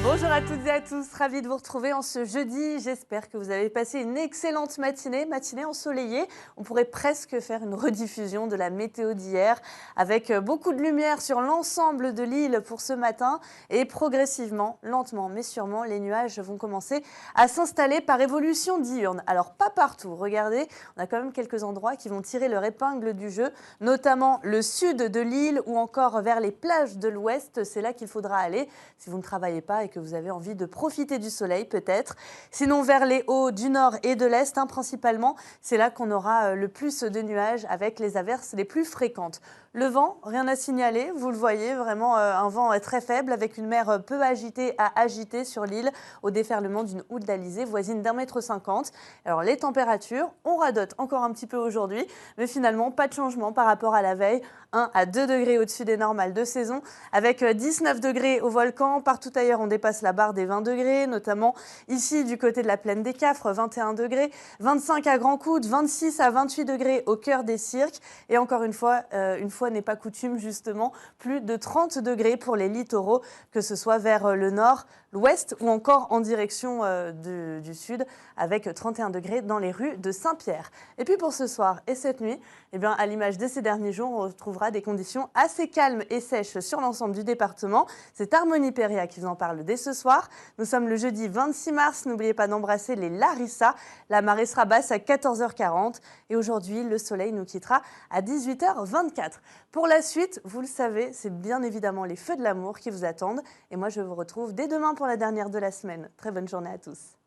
Bonjour à toutes et à tous, ravie de vous retrouver en ce jeudi. J'espère que vous avez passé une excellente matinée ensoleillée. On pourrait presque faire une rediffusion de la météo d'hier avec beaucoup de lumière sur l'ensemble de l'île pour ce matin. Et progressivement, lentement mais sûrement, les nuages vont commencer à s'installer par évolution diurne. Alors pas partout, regardez, on a quand même quelques endroits qui vont tirer leur épingle du jeu, notamment le sud de l'île ou encore vers les plages de l'ouest. C'est là qu'il faudra aller si vous ne travaillez pas et que vous avez envie de profiter du soleil peut-être. Sinon vers les hauts du nord et de l'est principalement, c'est là qu'on aura le plus de nuages avec les averses les plus fréquentes. Le vent, rien à signaler, vous le voyez, vraiment un vent très faible avec une mer peu agitée à agiter sur l'île au déferlement d'une houle d'Alizé voisine d'1,50 m. Alors les températures, on radote encore un petit peu aujourd'hui, mais finalement pas de changement par rapport à la veille, 1 à 2 degrés au-dessus des normales de saison, avec 19 degrés au volcan. Partout ailleurs, on dépasse la barre des 20 degrés, notamment ici du côté de la plaine des Cafres, 21 degrés, 25 à Grand Coude, 26 à 28 degrés au cœur des cirques. Et encore une fois n'est pas coutume justement, plus de 30 degrés pour les littoraux, que ce soit vers le nord, l'ouest ou encore en direction du sud, avec 31 degrés dans les rues de Saint-Pierre. Et puis pour ce soir et cette nuit, eh bien, à l'image de ces derniers jours, on retrouvera des conditions assez calmes et sèches sur l'ensemble du département. C'est Harmonie Péria qui vous en parle dès ce soir. Nous sommes le jeudi 26 mars. N'oubliez pas d'embrasser les Larissa. La marée sera basse à 14h40. Et aujourd'hui, le soleil nous quittera à 18h24. Pour la suite, vous le savez, c'est bien évidemment les feux de l'amour qui vous attendent. Et moi, je vous retrouve dès demain pour la dernière de la semaine. Très bonne journée à tous.